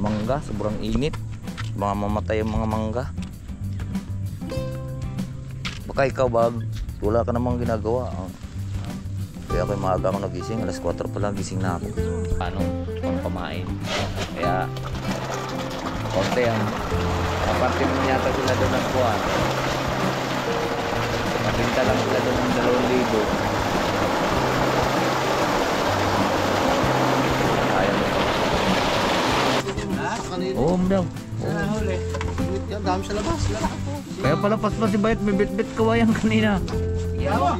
mangga, sobrang init. Mga mamatay yung mga mangga. Baka ikaw bag, wala ka namang ginagawa. Kaya ako maaga ako nagising, alas 4 pa lang gising na ako. Paano? Kung pamain. Kaya konti ang kaparte mo yata sila doon ng kuwan. Nabinta lang sila doon ng 2,000. Oo, daw. Yan, dami sa labas. Kaya pala paspas si Bayet, may bit-bit kawayang kanina. Yawa.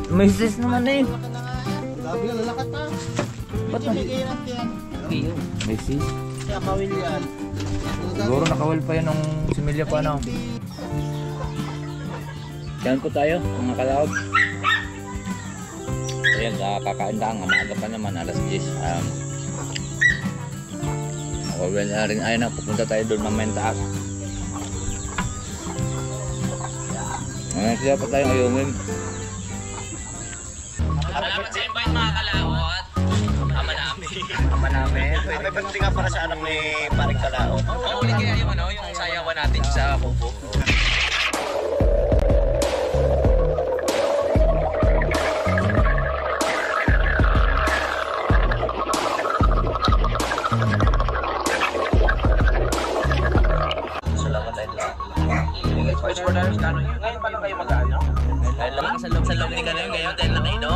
May sis naman eh. Grabe yan, lalakat pa. Ba't na? May sis. Kaya kawil yan. Siguro nakawal pa yan nung similya pa na. Diyan po tayo, mga kalawag. Ayan, kakain lang. Maaga pa naman, alas 10. Well na rin ay na pupunta tayo doon mamaya taas. Kaya pa tayong ayungin. Salamat sa invite mga kalawat. Ama namin. Ama namin. May pagdating nga para sa anak ni Paring Kalao. Uli kaya yung yung sayawan natin sa Kubo. Ngayon pa lang kayo mag-ano? Sa loob ni Gano'n, ngayon dahil na kayo, no?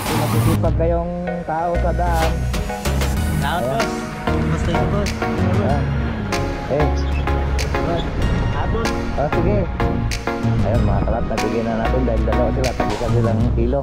Masisipag kayong tao sa daan. Lahat, boss. Basta yun, boss. Eh. Abot. Sige. Ayun mga kalat, nabigyan na natin dahil dalawa sila. Tagisan silang kilo.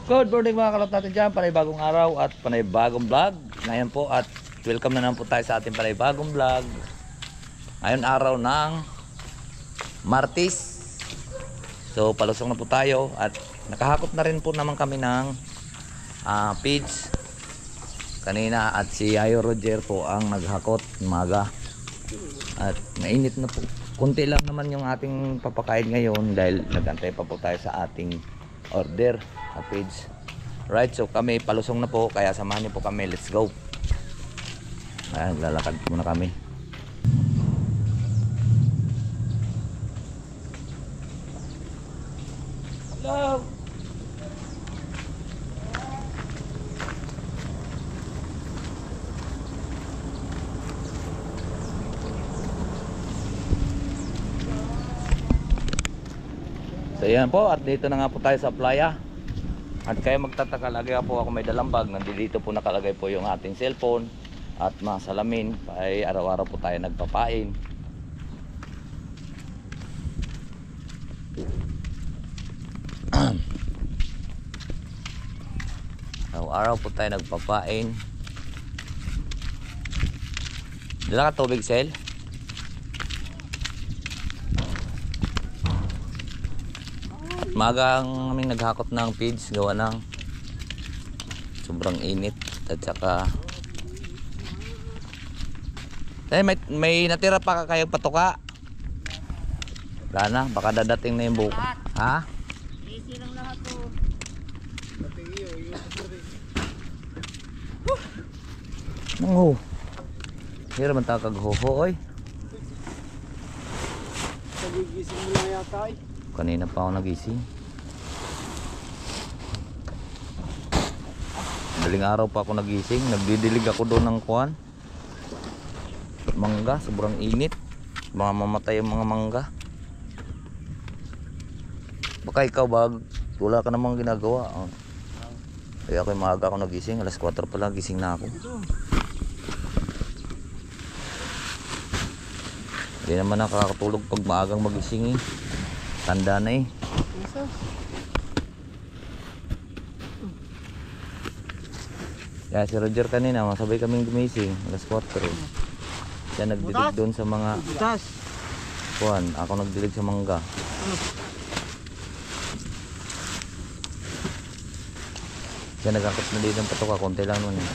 Good morning mga kalot natin dyan, panay-bagong araw at panay-bagong vlog. Ngayon po at welcome na naman po tayo sa ating panay-bagong vlog. Ngayon araw ng Martes. So palusong na po tayo at nakahakot na rin po naman kami ng feeds kanina at si Ayo Roger po ang naghakot umaga. At mainit na po. Kunti lang naman yung ating papakain ngayon dahil nagantay pa po tayo sa ating order page. Right, so kami palusong na po kaya samahan niyo po kami, let's go. Ayan, lalakad muna kami. Hello. So yan po, at dito na nga po tayo sa playa. At kaya magtataka lagi po ako may dalang bag. Nandito po nakalagay po yung ating cellphone at mga salamin. Ay araw-araw po tayo nagpapain. Araw-araw po tayo nagpapain. Dala ka tubig, Sel? Magang kaming naghakot ng feeds gawa ng sobrang init at saka may natira pa kayong patuka. Wala na, baka dadating na yung buko. Ha? Easy lang lahat po. Nangu. Hira man ta kag hoho oy. Nagigising mo lang yata eh. Kanina pa ako nagising. Daling araw pa ako nagising. Nagdidilig ako doon ng kuwan. Mangga, sobrang init. Mga mamatay yung mga mangga. Baka ikaw bag, wala ka namang ginagawa. Kaya ako maaga ako nagising. Alas 4 pa lang gising na ako. Hindi naman nakakatulog pag maagang magising eh. Tanda na eh. Kaya si Roger kanina, masabay kaming gumising. Alas 4. Siya nagdilig doon sa mga Butas. kuwan. Ako nagdilig sa mangga. Siya nagkakit na dito ng patuka. Konti lang nun eh.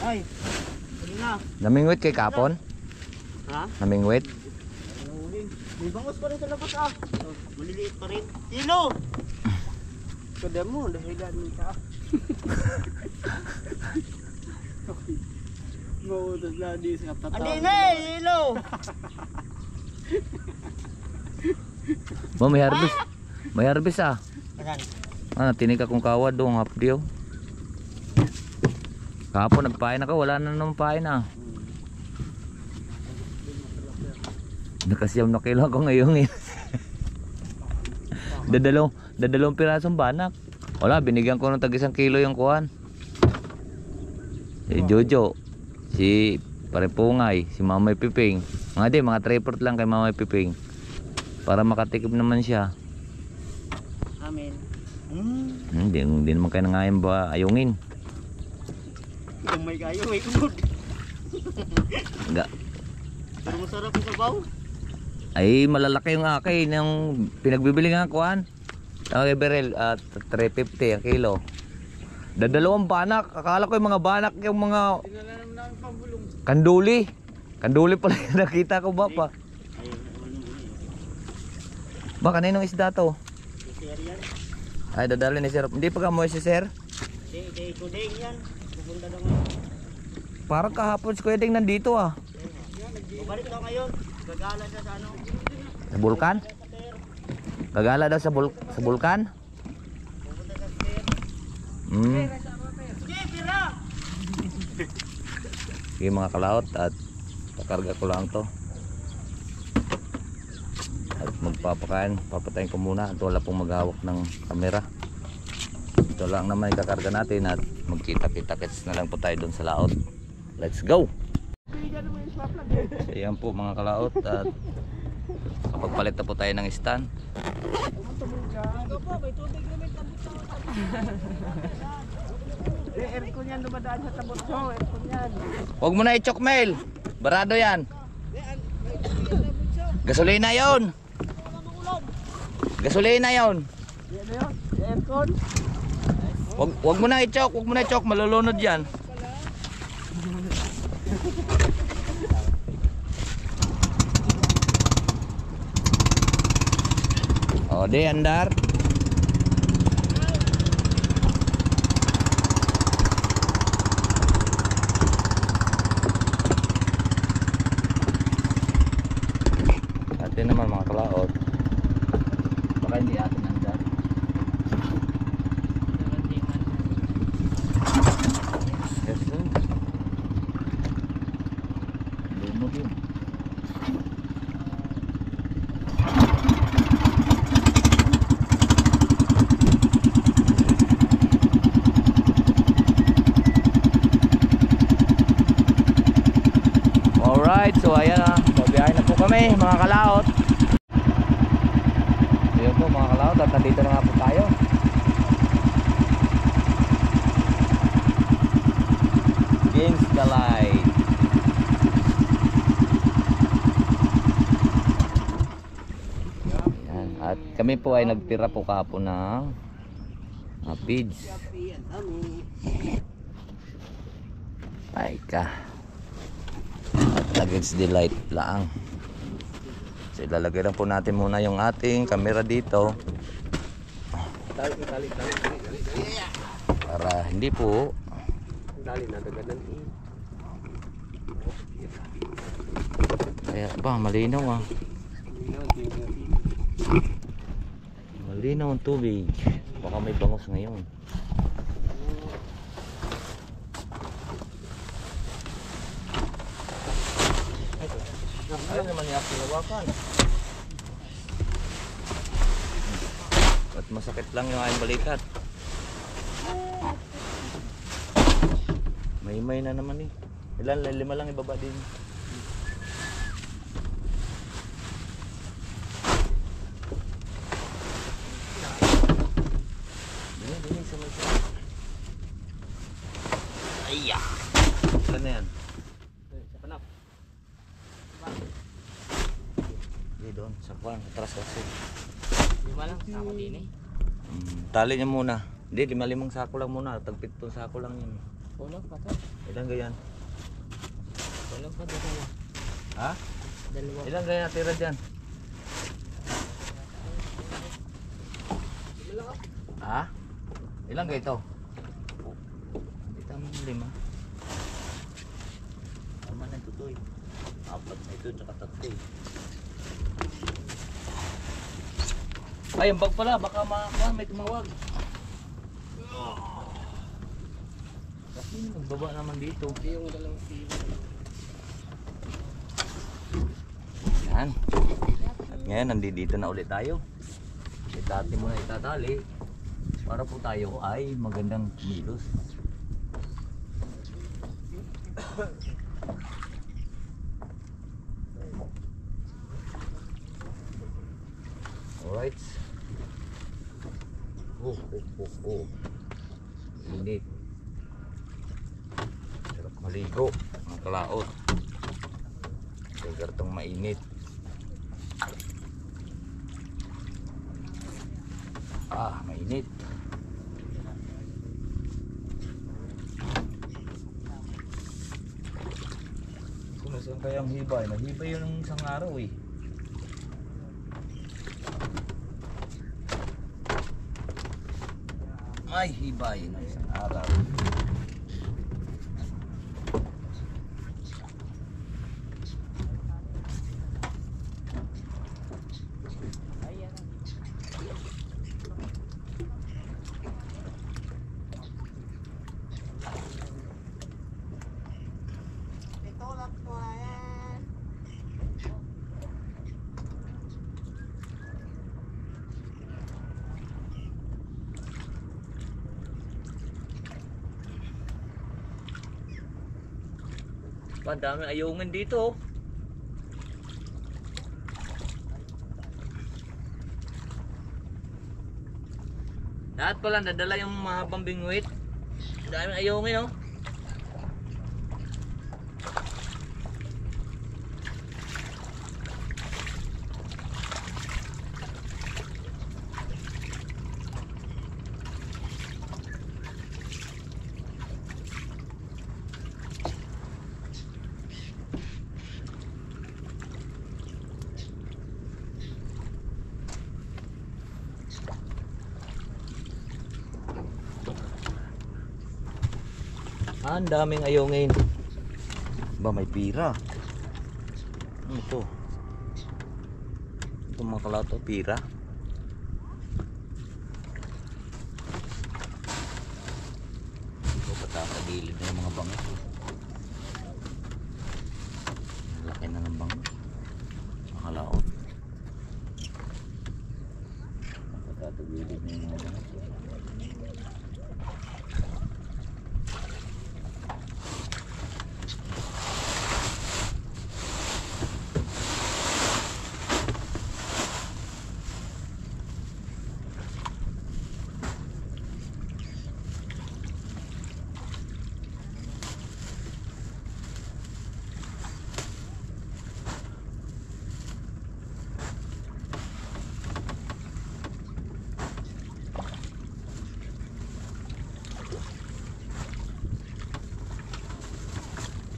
Ay, hindi na. Namingwit kay Kapon? Ha? Namingwit? May bangos pa rin sa labas ah. Maliliit pa rin. Tilo! Kada mo, dahilan mo ka. Mautos na di sa kapatawag. Andi na eh, Tilo! May harvest. May harvest ah. Ayan. Tinig akong kawad doon, hapdiyo. Kahapon nagpain ako, wala na naman pain ah. Nakasiyam na kilo ako ngayon eh. dadalawang pirasong banak. Wala, binigyan ko ng tag 1 kilo yung kuhan. Si Jojo, si Parepungay, si Mamay Piping. Mga 3-4 lang kay Mamay Piping. Para makatikim naman siya. Amen. Hindi naman kayo nangayon ba ayungin. Kung may kayo, may kumod. Enggak. Pero masarap yung sabaw. Ay malalaki yung akin yung pinagbibili nga kuhan. Okay, Berel, 350 ang kilo. Dadalawang banak. Akala ko yung mga banak yung mga kanduli. Kanduli pala yung nakita ko ba pa. Ba kaninong isda to? Ay dadali ni Sir. Hindi pa ka mo si Sir? Hindi, kuding yan. Pupunta na Parang kahapon si Kuya Ding nandito ah. Balik daw ngayon. Gagala siya sa ano. Sa bulkan? Gagala daw sa bulkan? Pupunta sa spear. Sige, pira! Sige mga kalaot at pakarga ko lang to. At magpapakain, papatayin ko muna at wala pong maghawak ng kamera. Ito lang naman ikakarga natin at magkita-kita-kits na lang po tayo doon sa laot. Let's go! Ayan po mga kalaot at kapagpalit na po tayo ng stand. Aircon yan dumadaan sa tabot ko. Aircon yan. Huwag mo na i-chokmail. Barado yan. Gasolina yon. Gasolina yon. Yan yun. Aircon. Huwag mo na i-chok. Huwag mo na i-chok. Malulunod yan. O di andar. Atin naman mga kalaot. Baka hindi atin andar. Yes sir. Lumog yun. Alright, so ayan na. Babiyahin na po kami mga kalaot. Ayan po mga kalaot at nandito na nga po tayo. Against the light. Ayan. At kami po ay nagtira po kahapon ng feeds. Ay ka. Against the light lang. So ilalagay lang po natin muna yung ating camera dito para hindi po kaya ba malinaw ah. Malinaw ang tubig. Baka may bangos ngayon. Ay naman yung pinawakan. At masakit lang yung aking balikat. May na naman eh. Ilan? 5 lang ibaba din. Iya. Ilan na yan? Sa panap. Hindi doon, sa kwan, atras kasi. Lima lang, sama din eh. Tali niya muna. Hindi, 5 sako lang muna. Tag-7 sako lang yun. Ulang pa to. Ilan ganyan? Ulang pa dalawa. Ha? Dalawa. Ilan ganyan natira dyan? Ha? Ilan kayo ito? Hindi tama ng 5. Tama na ito to eh. 4 na ito tsaka 3 eh. Ay, ang bag pala. Baka may tumawag. Kasi magbaba naman dito. Yung dalawang kilo. Yan. At ngayon, nandito na ulit tayo. Dati muna itatali para po tayo ay magandang kumilos. Alright. Oh. Init. Sarap maligo. Ang kalaot. Sagar tong mainit. Mainit. Kung nasaan kayang hibay? Nahibay yun ng isang araw eh. Ay, hibay ng isang araw. Ang dami ayungin dito. Lahat pala nadala yung mahabang bingwit. Ang dami ayungin oh. Ang daming ayungin. Ba, may pira. Ano ito? Ito mga kalato, pira. Ito patakagilid na yung mga bangus. Laki na ng bangus. Makalaot. Patakagilid na yung mga bangus.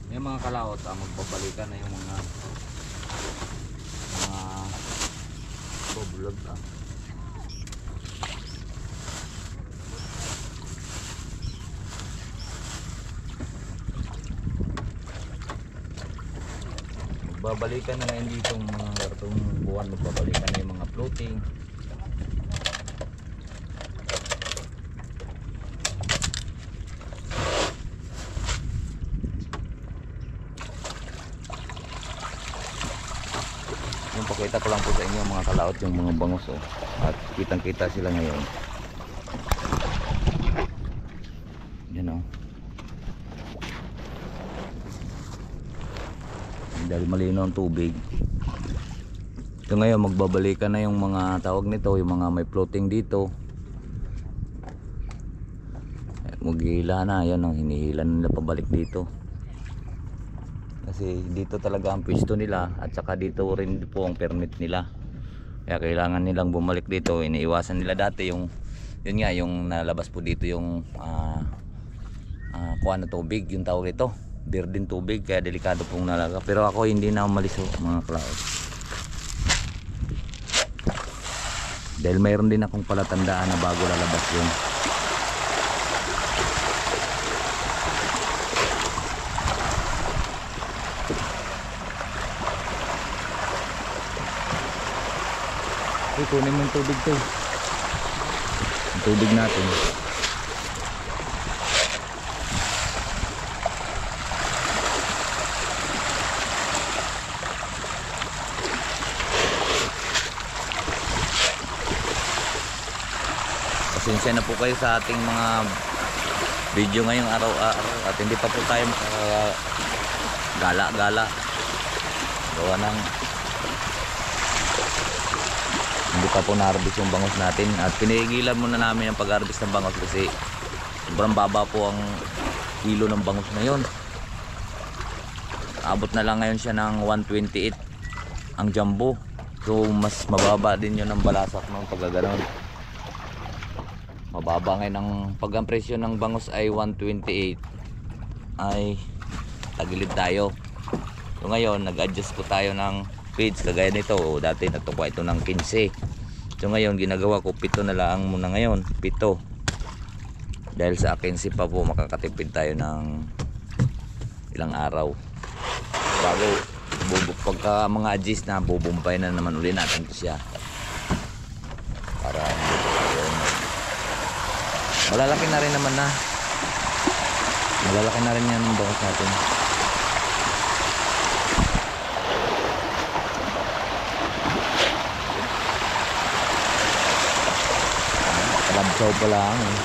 Yung mga kalaot, magbabalikan na yung mga bubulog. Magbabalikan na ngayon dito mga kartong buwan, magbabalikan na yung mga floating. Yung pakita ko lang po sa inyo mga kalaot yung mga bangus oh. At kitang kita sila ngayon. Yan oh. Dahil malinaw ang tubig. Ito ngayon magbabalikan na yung mga tawag nito, yung mga may floating dito. Maghihila na, yan ang hinihila nila pabalik dito. Kasi dito talaga ang pwesto nila at saka dito rin po ang permit nila. Kaya kailangan nilang bumalik dito. Iniiwasan nila dati yung yun nga yung nalabas po dito yung kuha na tubig, yung tawag ito, birding tubig, kaya delikado pong nalaga. Pero ako hindi na umalis mga kalaot. Dahil mayroon din akong palatandaan na bago lalabas yun. Kunin mo yung tubig to. Yung tubig natin. Pasensya na po kayo sa ating mga video ngayong araw-araw at hindi pa po tayo gala-gala. Gawa ng hindi pa po na-harvest yung bangos natin at pinigilan muna namin ang pag-harvest ng bangos kasi sobrang baba po ang kilo ng bangos ngayon. Abot na lang ngayon siya ng 128 ang jumbo, so mas mababa din yun ang balasak ng pagkaganon. Mababa ngayon ang pag ang presyo ng bangos ay 128 ay tagilid tayo. So ngayon nag-adjust po tayo ng feeds kagaya nito. Dati natukuha ito ng 15. So ngayon ginagawa ko 7 na lang muna ngayon, 7. Dahil sa 15 pa po makakatipid tayo ng ilang araw. Bago pagka mga adjust na bubumpay na naman uli natin siya. Para malalaki na rin naman na. Malalaki na rin yan ang bangos natin. Labsaw pa lang eh.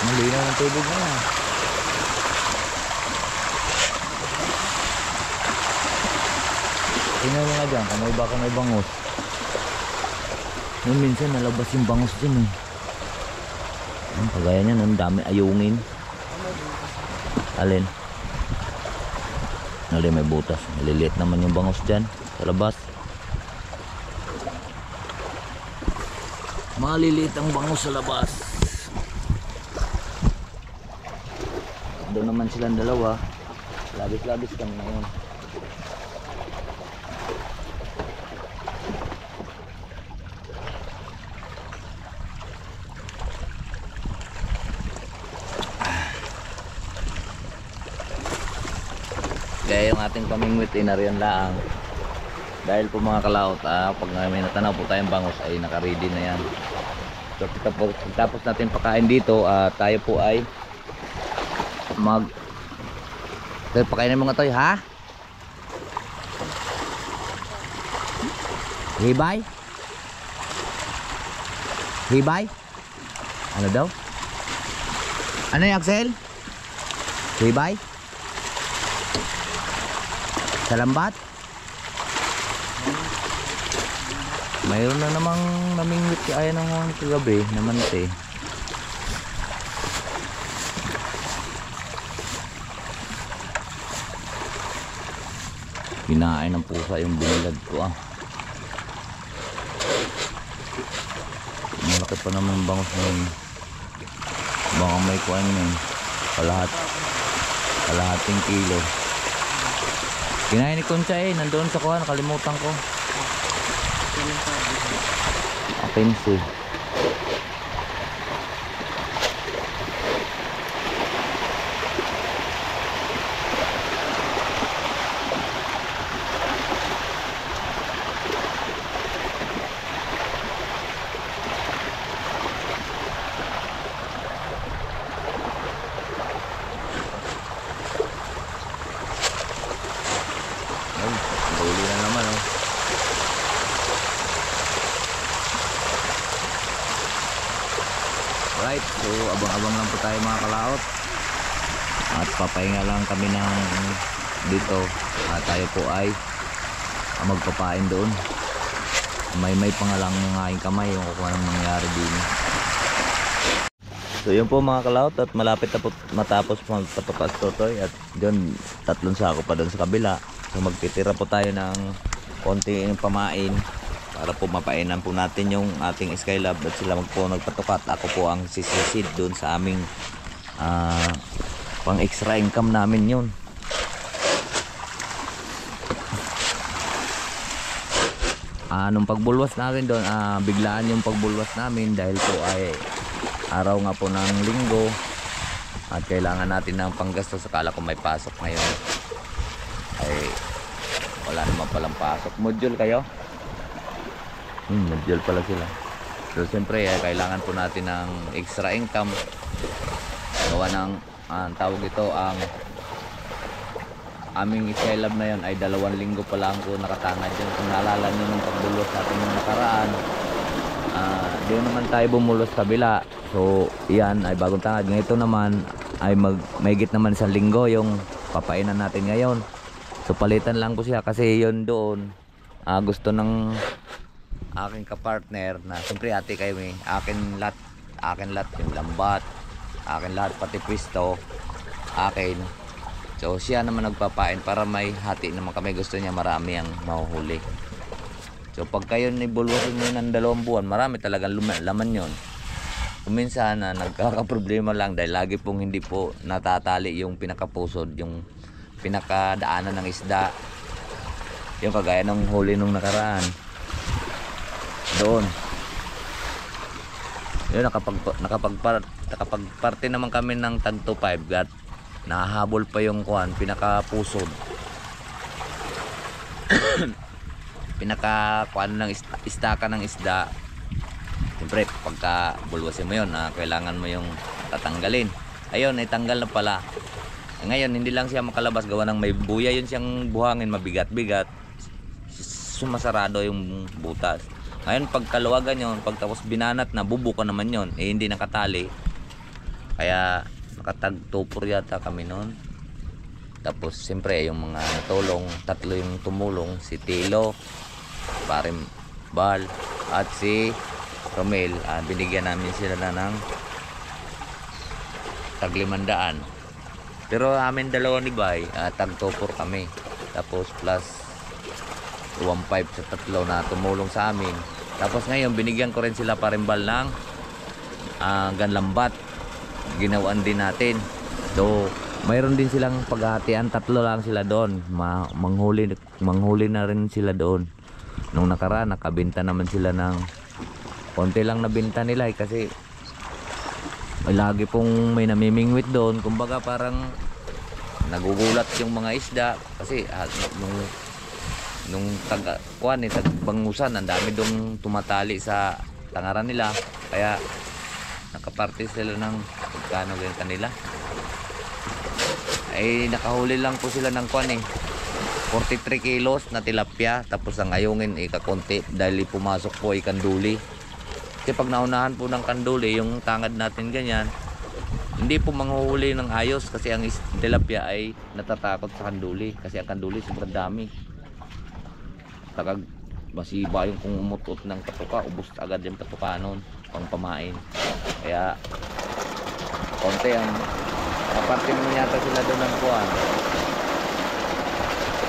Malinaw ng tubig na yan. Tingnan mo nga dyan kung may bangos. Noon minsan nalabas yung bangos dyan eh. Ang kagaya niyan, ang dami ayungin. Alin? Alin may butas. Maliliit naman yung bangos dyan sa labas. Maliliit ang bangos sa labas. Doon naman silang dalawa. Labis-labis kami ngayon. Kaya yung ating pamingwit ay nariyan laang. Dahil po mga kalaot, pag may natanaw po tayong bangos ay naka-ready na yan. So tapos natin pakain dito, tayo po ay pakainin mo nga tayo, ha? Hibay? Hibay? Ano daw? Ano yung Axel? Hibay? Salambat? Mayroon na namang namingwit kaya ng kagabi naman ito eh. Kinain ng pusa yung binilad ko Malaki pa naman yung bangos na yun. Baka may kuhan yun. Kalahating kilo. Kinain ni Concha nandoon sa kuhan, nakalimutan ko. Apensi. Huli na naman Alright, so abang-abang lang po tayo mga kalaot. At papahinga lang kami ng dito. At tayo po ay magpapain doon. May pangalang ng aking kamay yung kung anong nangyari din. So yun po mga kalaot, at malapit na po matapos magpatukas totoy. At doon 3 sako pa doon sa kabila. So magtitira po tayo ng konting pamain para po mapainan po natin yung ating Skylab at sila po nagpatukat. Ako po ang sisisid doon sa aming pang extra income namin yun. Nung pagbulwas namin doon, biglaan yung pagbulwas namin dahil po ay araw nga po ng linggo at kailangan natin ng panggastos. Akala ko may pasok ngayon, ay wala naman palang pasok. Module kayo? Module pala sila. So siyempre kailangan po natin ng extra income. Gawa ng tawag ito, ang aming Skylab na yun ay 2 linggo pa lang po nakatangad yun. Kung naalala nyo nung pagbulos natin yung nakaraan, di naman tayo bumulos kabila. So yan ay bagong tangad. Ngayon naman ay mahigit naman 1 linggo yung papainan natin ngayon. So palitan lang po siya kasi yun doon gusto ng aking kapartner na siyempre ate kayo akin lahat yung lambat, akin lahat pati pwisto akin. So siya naman nagpapain para may hati naman kami. Gusto niya marami ang mahuhuli. So pag kayo nibulwasin nyo ng 2 buwan, marami talagang laman yon. Kuminsan nagkakaproblema lang dahil lagi pong hindi po natatali yung pinakapusod, yung pinakadaanan ng isda. Yung kagaya ng huli nung nakaraan doon. Yun, nakapagparte naman kami ng tag 2.5 at nahahabol pa yung pinakapusod. Pinakakuan ng istaka ng isda. Siyempre pagka bulwasin mo yun, kailangan mo yung tatanggalin. Ayun, ay tanggal na pala. Ngayon hindi lang siya makalabas gawa ng may buya yun siyang buhangin, mabigat-bigat. Sumasarado yung butas. Ngayon pagkaluwagan yun, pagtapos binanat na, bubuka naman yun, hindi nakatali. Kaya nakatag 2 yata kami noon. Tapos siyempre yung mga natulong, 3 yung tumulong, si Tilo, Parim Bal at si Romel. Binigyan namin sila na ng tag 500. Pero amin 2 ni Bay, tag 2 kami. Tapos plus 1.5 sa 3 na tumulong sa amin. Tapos ngayon binigyan ko rin sila Parimbal ng ganlambat. Ginawaan din natin. So mayroon din silang paghahatian, 3 lang sila doon. Manghuli na rin sila doon. Nung nakaraan nakabenta naman sila ng konti lang nabenta nila kasi may lagi pong may namimingwit doon. Kumbaga parang nagugulat yung mga isda kasi nung tagbangusan ang dami dong tumatali sa tangaran nila, kaya nakaparte sila ng pagkano ganyan kanila. Ay nakahuli lang po sila ng 43 kilos na tilapia. Tapos ang ayungin kakunti dahil pumasok po kanduli. Kasi pag naunahan po ng kanduli yung tangad natin ganyan, hindi po manghuhuli ng ayos kasi ang tilapia ay natatakot sa kanduli. Kasi ang kanduli sobrang dami. Takag masiba yung kung umutot ng patuka, ubos agad yung patuka nun pang pamain. Kaya konti ang kaparte naman yata sila doon ng kuwan.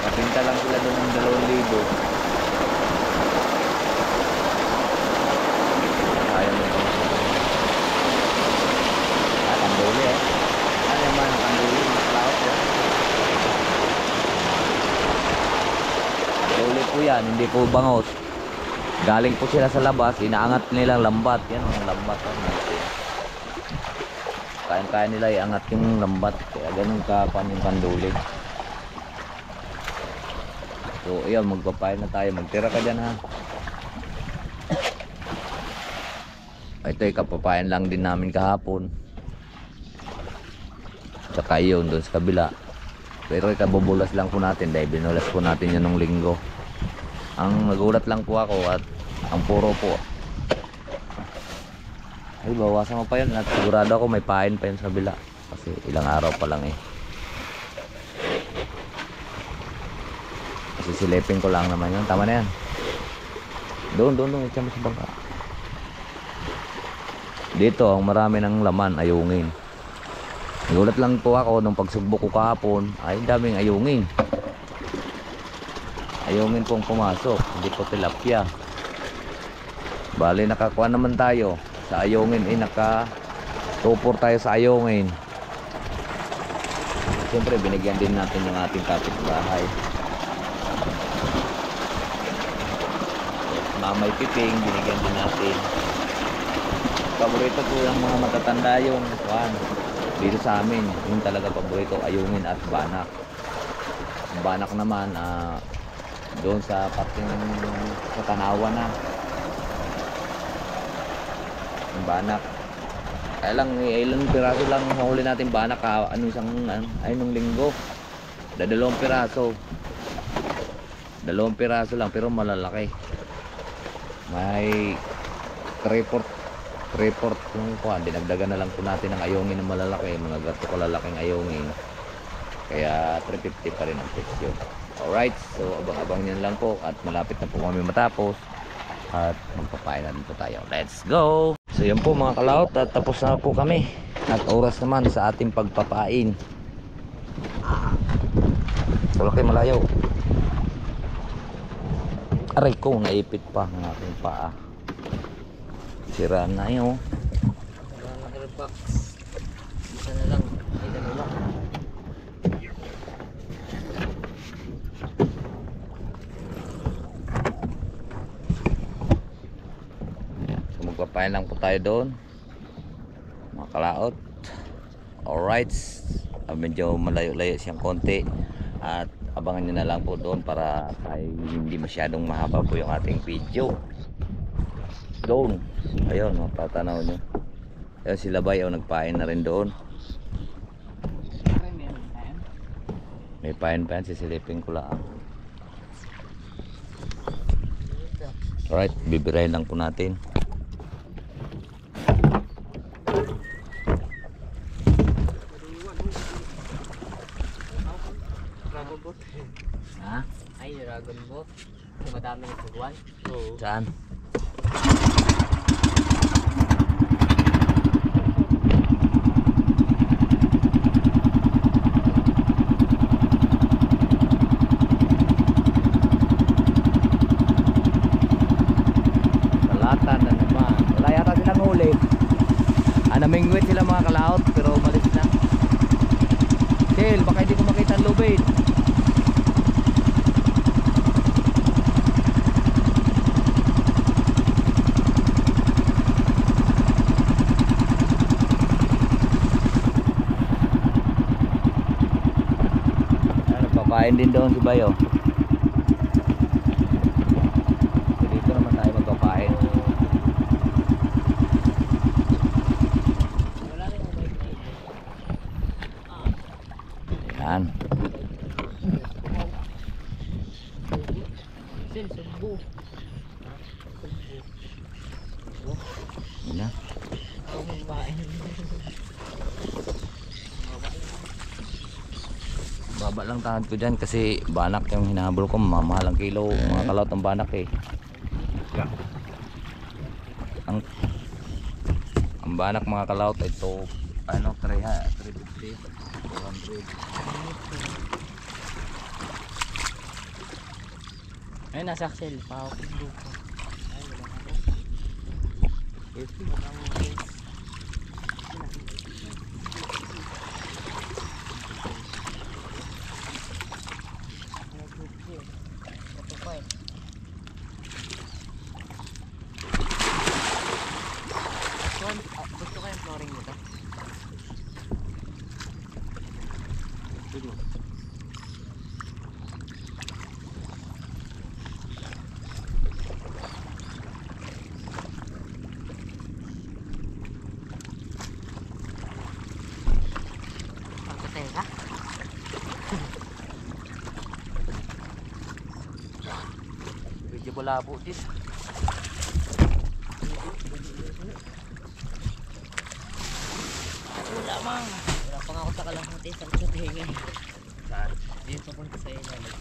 Kapinta lang sila doon ng 2,000. Ayaw mo kung kanduli ano naman ang kanduli, maklaot kanduli po yan, hindi po bangos. Galing po sila sa labas, inaangat nilang lambat. Yan ang lambat. Kaya nila iangat yung lambat. Kaya ganun kapan yung kanduli. So ayan, magpapain na tayo. Magtira ka dyan ha. Ito ay kapapain lang din namin kahapon. Tsaka yun doon sa kabila. Pero ikabubulas lang po natin dahil binulas po natin yun nung linggo. Ang nagulat lang po ako at ang puro po ay bawasan mo pa yun at sigurado ako may pain pa yun sa kabila kasi ilang araw pa lang Sisilipin ko lang naman yun. Tama na yan. Doon. Itya mo sa bangka. Dito, ang marami ng laman, ayungin. Nagulat lang po ako nung pagsubok ko kahapon. Ay, daming ayungin. Ayungin pong pumasok. Hindi po tilapia. Bali, nakakuha naman tayo. Sa ayungin, naka-tupor tayo sa ayungin. Siyempre, binigyan din natin yung ating kapitbahay. Mamay Piping, binigyan din natin. Paborito ko yung mga matatanda yung dito sa amin. Yung talaga paborito, ayungin at banak. Ang banak naman, doon sa parting sa Tanawa na. Ang banak. Kaya lang, ilang piraso lang mahuli natin banak nung linggo. 2 piraso. 2 piraso lang pero malalaki. May 3/4 yung kuhan. Dinagdagan na lang po natin ng ayungin na malalaki. Mga gato kalalaking ayungin. Kaya 350 pa rin ang presyo. Alright, so abang-abang nyo lang po. At malapit na po kami matapos. At magpapain na rin po tayo. Let's go! So yan po mga kalaot. At tapos na po kami. At oras naman sa ating pagpapain. Wala kayo malayo. Aray ko, naipit pa ang aking paa. Sira na yun. Wala na airbox. Isa na lang. Ay, dalawa. So magpapain lang po tayo doon. Mga kalaot. Alright. Medyo malayo-layo siyang konti. At abangan nyo na lang po doon para tayo hindi masyadong mahaba po yung ating video. Doon. Ayun, matatanaw nyo. Ayun, sila Bay, nagpain na rin doon. May pain pa yan, sisilipin ko lang. Alright, bibirahin lang po natin. Dragon boat. Ha? Ay, dragon boat. Madami ng pagwan. Oo. Saan? Talatan na naman. Wala yata silang huli. Namingwit sila mga kalaot pero umalis na. Chill, baka hindi ko makita ang lubid. Nagpapain din doon si Bayo. Dito naman tayo magpapain. Wala rin yung bike na ito. Yan. Sil, sumbu. Yan na. Ako magbain. Baba lang tahan ko dyan kasi banak yung hinahabol ko, mamahal ang kilo mga kalaot ng banak eh. Ang banak mga kalaot ito 350 400. Ayun, nasa Axel. Pakakit buko. Ay, wala nga po. Wala mo case. Gusto ko yung flooring nito. Pagkatera. Medyo malabo din. Wala mang. Wala pa nga ako sa kalamuti sa kutingan. Saan? Dito punta sa ilalim.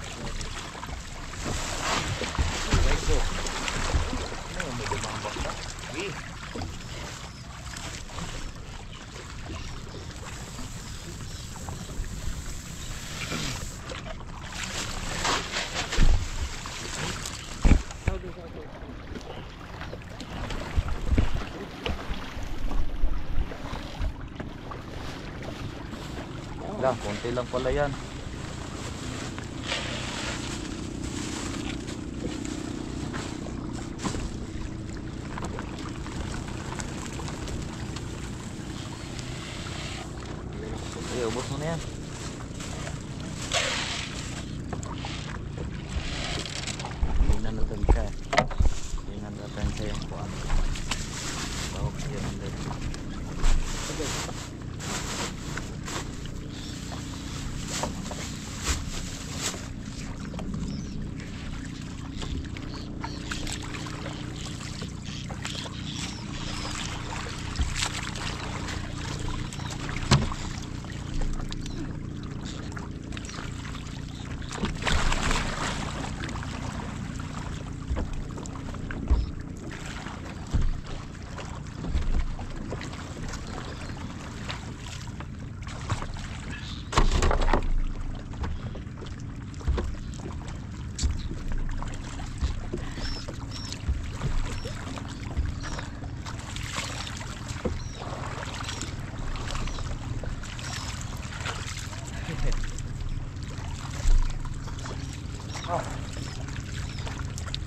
Lang, konti lang pala yan. Okay, ubos mo na yan. Hindi na natansya. Hindi na natansya yung kuwan. Bawag siya ng dito.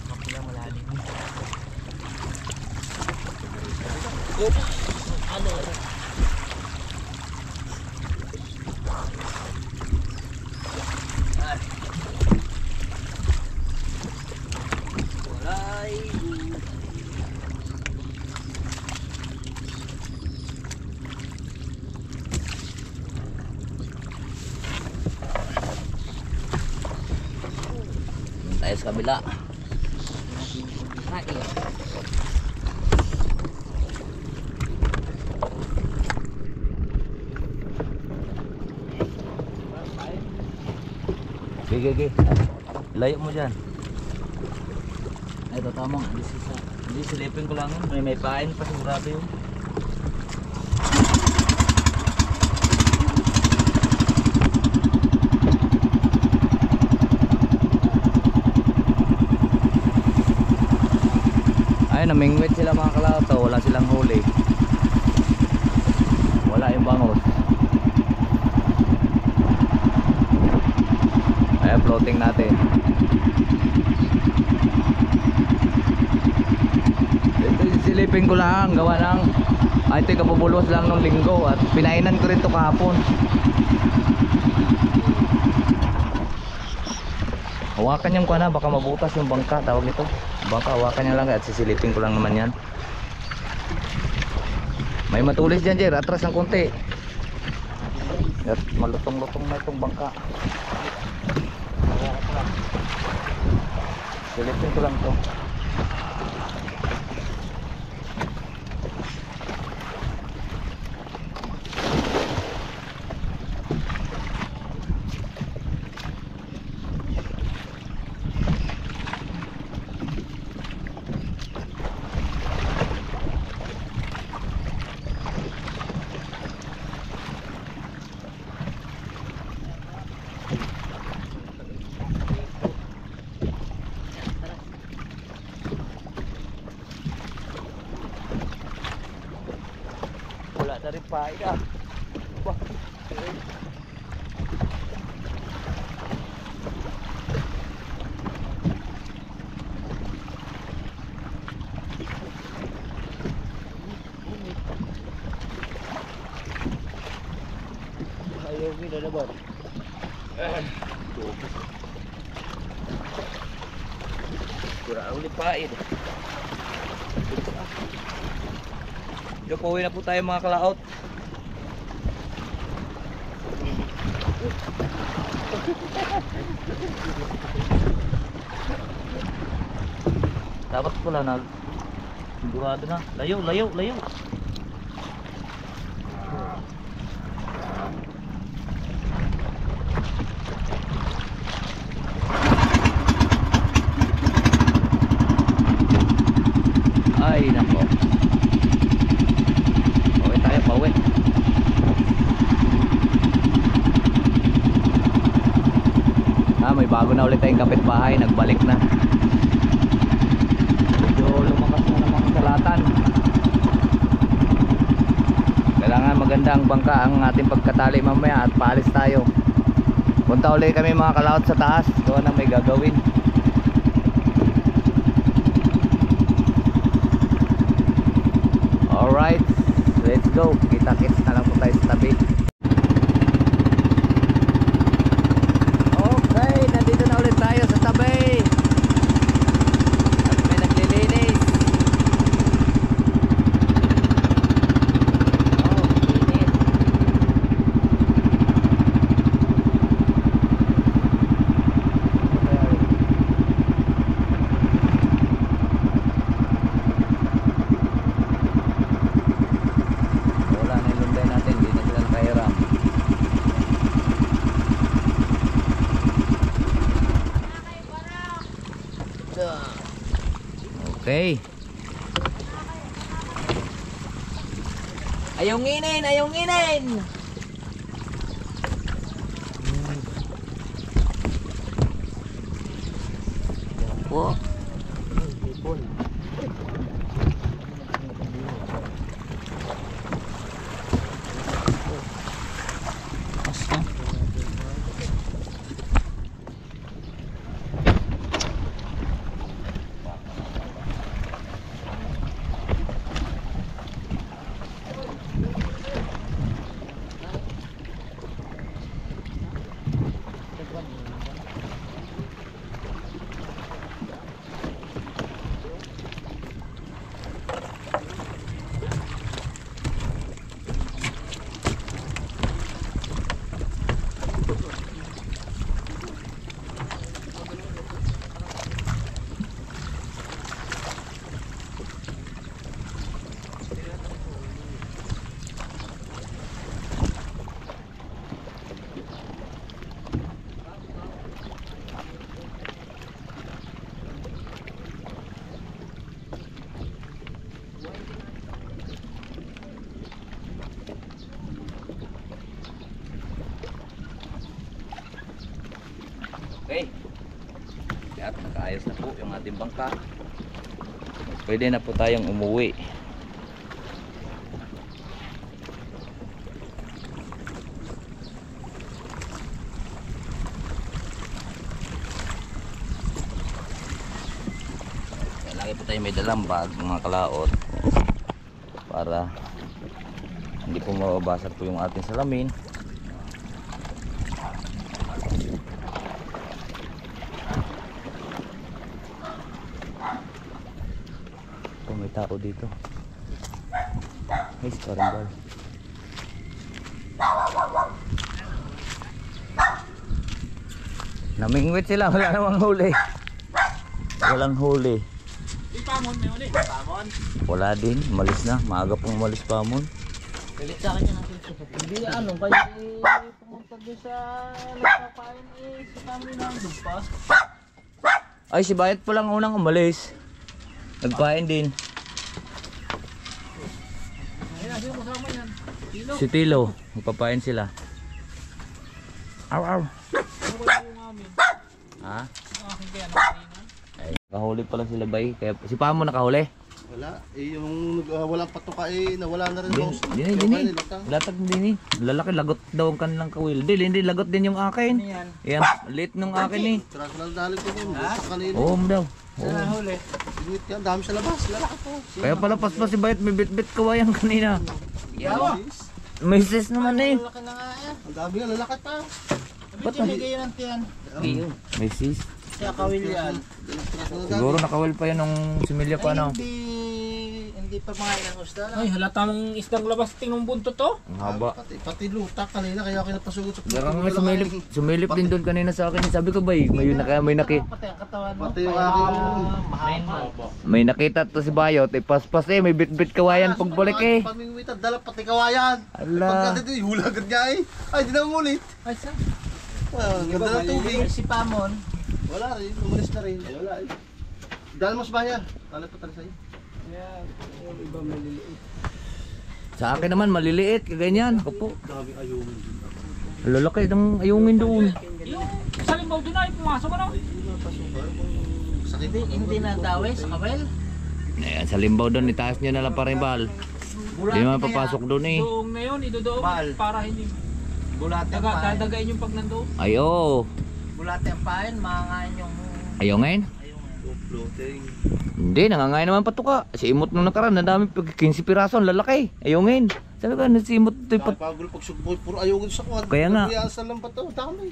Kapila malalim. Ano? Walay. Tayo sa kabila. Kain. Gigi. Layo mo dyan. Ay, ito tamang. Hindi, silipin ko lang yun. May pain pa sigurado yun. Ay, namingwit sila mga kalauto. Wala silang huli. Wala yung bangos. Ayan, floating natin. Ito silipin ko lang. Gawa ng ito yung kabubulos lang nung linggo. At pinainan ko rin ito kahapon. Hawakan yung kuha na. Baka mabutas yung bangka. Tawag nito. Bangka, hawakan niya lang. At sisilipin ko lang naman yan. May matulis dyan, Jer. Atras ng konti. At malutong-lutong na itong bangka. Silipin ko lang to. Wala na rin paida. Wah. Ayaw kita naman. Kurang ulit paid. Yo, pauwi na po tayo mga kalaot. Dapat pala sigurado na. Layo, layo, layo. Ay, nako. Pauwi tayo, pauwi. May bago na ulit tayong kapitbahay, nagbalik na. Medyo lumakas na naman ang salatan. Kailangan maganda ang bangka ang ating pagkatali mamaya at paalis tayo. Punta ulit kami mga kalaot sa taas, doon ang may gagawin. Alright, let's go. Kita-kits na lang po tayo sa tabi. Okay, nandito na ulit tayo sa tabi. At may naglilinis. Oh, linis. Wala na yung lunday natin, hindi na sila nakahiram. Okay. Ayaw nginin, ayaw nginin. Po. Okay. At nakaayos na po yung ating bangka. Pwede na po tayong umuwi. Lagi po tayo may dalang bag mga kalaot para hindi po mababasag po yung ating salamin. May tao dito. Hey, karambal. Namingwit sila, wala namang huli. Walang huli. Di pamon, may uli. Pamon. Wala din, malis na. Maaga pong malis pamon. Galit sa akin yan ang suso. Hindi ano, kasi pumunta doon sa nagpapain si kami nandun pa. Ay, si Bayat pa lang unang umalis. Nagpain din. Ayun, sino kasama yan? Tilo. Si Tilo, magpapain sila. Aw, aw. Ano ba yung amin? Ha? Ang aking kaya nakanina. Ay, nakahuli pala sila Bay. Kaya, si Pamo nakahuli? Wala. Yung walang patuka nawala na rin. Dini. Latag din eh. Lalaki, lagot daw ang kanilang kawil. Hindi, lagot din yung akin. Ano yan? Yan, late nung akin eh. Tara ko lang dahil ko dun. Sa kanina. Oo mo daw. Saan nahuli? Init yan. Dami sa labas. Lalaki po. Kaya pala paspas si Bayat, may bit-bit kawayan kanina. Yawa. May sis naman eh. Malaki na nga yan. Ang dami yan. Lalaki pa. Ba't tinigay yun ang tiyan? May sis. Kaya kawil yan. Siguro nakawil pa yan nung similya pa no. Hindi pa mga ilang usda lang. Ay, halata mong isdang labas tinong bunto to. Ang haba. Pati lutak kanina. Kaya ako napasugot sa Garang nga sumilip din doon kanina sa akin. Sabi ko Bay, may Pati ang katawan mo. Pati yung aking Mahaba. may nakita to si Bayot. Eh paspas eh, may bit-bit kawayan pagbalik eh. Pamingwitan, dala pati kawayan. Ala. Pagka dito, hula agad niya eh. Ay, di na umulit. Ay, saan? Ganda na tubig. Si Pamon. Wala rin, umalis na rin. Wala eh. Dahil mas bayan. Talat pa tayo sa'yo. Yan, yung iba maliliit. Sa akin naman maliliit, kaganyan. Opo. Daming ayungin. Lalaki ng ayungin doon. Yung sa limbaw doon ay pumasok ano? Sakit. Hindi na dawe sa kabel. Ayan, sa limbaw doon, itaas nyo na lang paribal. Hindi naman papasok doon eh. Doong na yun, idodoong Bal. para hindi Bulate ang pain. dadagayin yung pag nandoon. Ay, oo. Bulate ang pain, makangain yung Ayungin? floating. Hindi, nangangain naman patuka. Si imot nung nakaraan, ang dami, 15 piraso, ang lalaki. Ayungin. Sabi ka, si imot ito'y Pagul pag sugboy, puro ayungin sa kwan. Kaya nga. Pagbiyasan lang pa to, dami.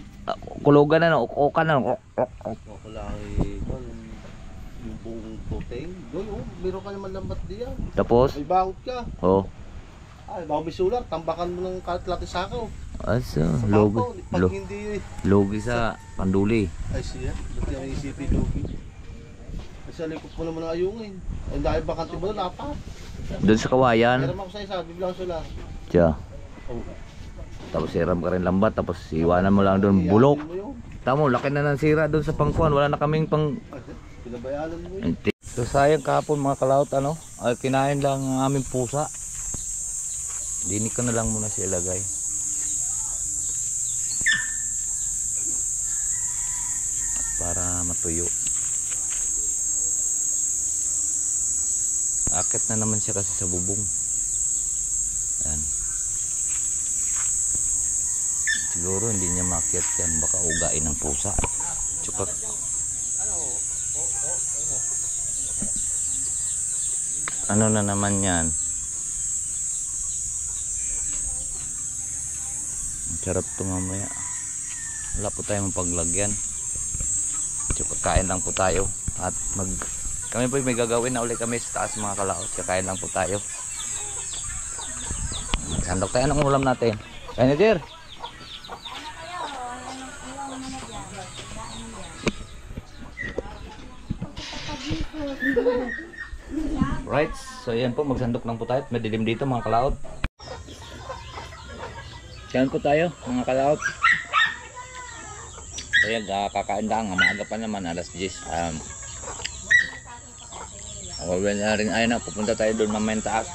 kulugan na, uka na. Ako lang yung buong floating. Doon, meron ka naman lambat diyan. Tapos, May bangot ka. oh, Ay, bago may solar, tambakan mo ng kalati sakaw. asa, Sa logi, bangko, pag hindi, logi sa panduli. ay siya, ba't yung isipin logi? Ay sa likod mo naman ng ayungin. Ay dahil bakante mo na, lapat. Doon sa kawayan, Meron ako sa isa, biblang solar. tiya. Oh, Tapos siram ka rin lambat, tapos iwanan mo lang doon, bulok. mo yun. Tamo, laki na ng sira doon sa pangkuan, wala na kaming pang... Pinabayanan mo yun. So sayang kahapon mga kalaot, ano, ay kinain lang ang aming pusa. Dinig ko na lang muna siya ilagay. Para matuyo. Akit na naman siya kasi sa bubong. Ayan. Siguro hindi niya maakyat yan. Baka ugain ng pusa. Tsaka ano na naman yan. Ang sarap ito mamaya. Wala po tayong paglagyan. Tsaka kain lang po tayo. At kami po may gagawin na ulit kami sa taas mga kalaot. Kakain lang po tayo. Sandok tayo. Anong ulam natin? Kain na, Jer. Right, so yan po, magsandok lang po tayo. Madilim dito mga kalaot. Yan po tayo mga kalaot. Ayan, kakain lang. Maaga pa naman, alas 10. Awal na rin ay na, pupunta tayo doon mamaya taas.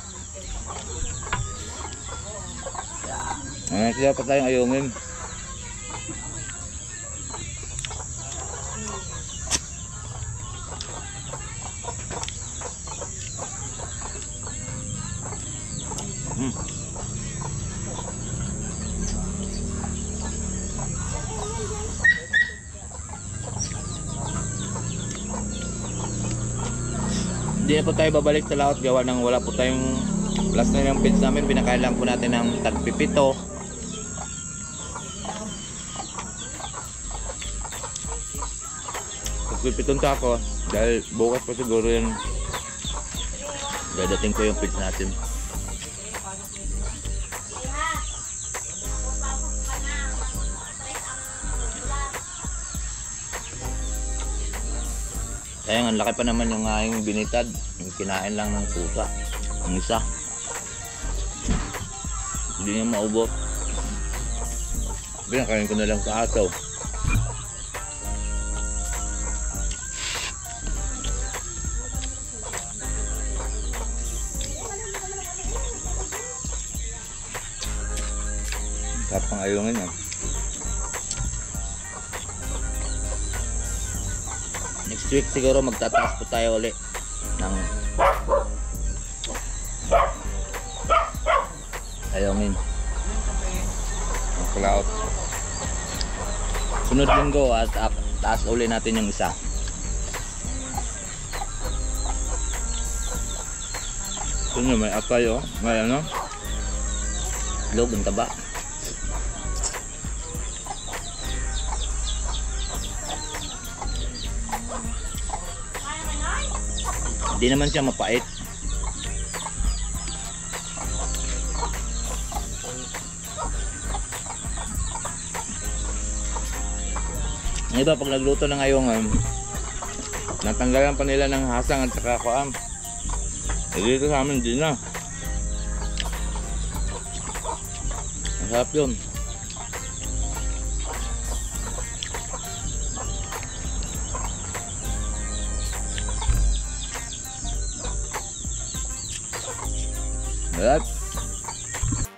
Kaya pa tayong ayungin. Hindi na po tayo babalik sa laot gawa ng wala po tayong last na yung pins namin. Pinakain lang po natin ng tagpipito. Tagpipitong tako dahil bukas pa siguro yun dadating ko yung pins natin. Kaya ang laki pa naman yung aking binitad. Yung kinain lang ng pusa. Ang isa. Hindi niya maubos. Pinakain ko na lang sa asaw. Tapang ayungin yan. Next week siguro magtataas po tayo ulit ng ayungin ang cloud. Sunod linggo at taas ulit natin yung isa. Ito nyo, may apay oh. May ano? Log ang taba. Hindi naman siya mapait. Ang iba pag nagluto ng ayungin, natanggalan pa nila ng hasang at saka kuam. Dito sa amin din na. Masarap yun. At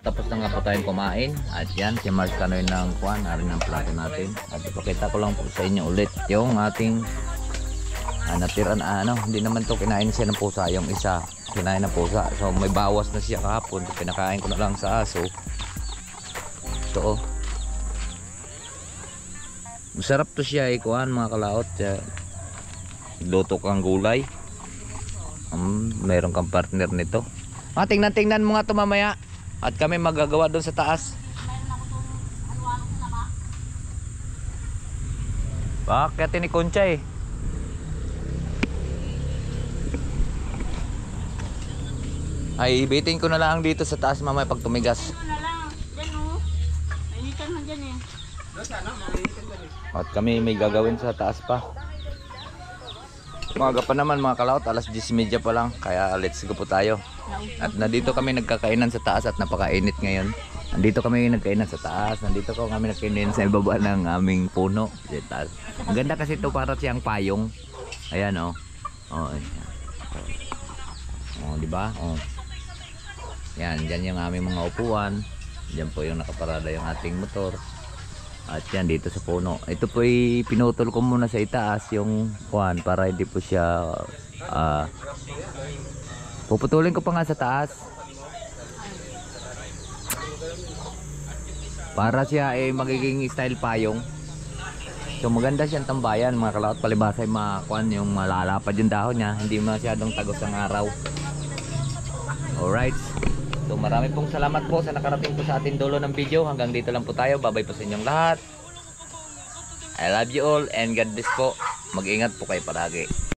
tapos na nga po tayong kumain. At yan, si Mars Canoy ng kuwan. Arin ang plato natin. At ipakita ko lang po sa inyo ulit yung ating natiran. Hindi naman to kinain siya ng pusa. Yung isa, kinain ng pusa. So may bawas na siya kahapon. Pinakain ko na lang sa aso. Ito masarap to siya kuwan mga kalaot. Luto kang gulay. Mayroon kang partner nito. Tingnan mo nga to mamaya. At kami magagawa doon sa taas. Bakit ni Concha eh? Ay, ibitin ko na lang dito sa taas mamaya pag tumigas. Ano na lang, dyan o. Mainitan na dyan eh. At kami may gagawin sa taas pa. Umaga pa naman mga kalaot, alas 10:30 pa lang. Kaya let's go po tayo. At nandito kami nagkakainan sa taas at napakainit ngayon. Nandito kami nagkainan sa taas. Nandito kami nagkainan sa ibaba ng aming puno. Ang ganda kasi ito para siyang payong. Ayan oh. Ayan. Di ba? Yan, dyan yung aming mga upuan. Diyan po yung nakaparada yung ating motor. At yan dito sa puno. Ito po ay pinutol ko muna sa itaas yung kuwan para hindi po siya puputulin ko pa nga sa taas. Para siya ay magiging style payong. So maganda siyang tambayan mga kalaot. Palibasa ay makuan yung malalapad yung dahon niya. Hindi masyadong tagos ang araw. Alright. So marami pong salamat po sa nakarating po sa ating dulo ng video. Hanggang dito lang po tayo. Bye-bye po sa inyong lahat. I love you all and God bless po. Mag-ingat po kayo palagi.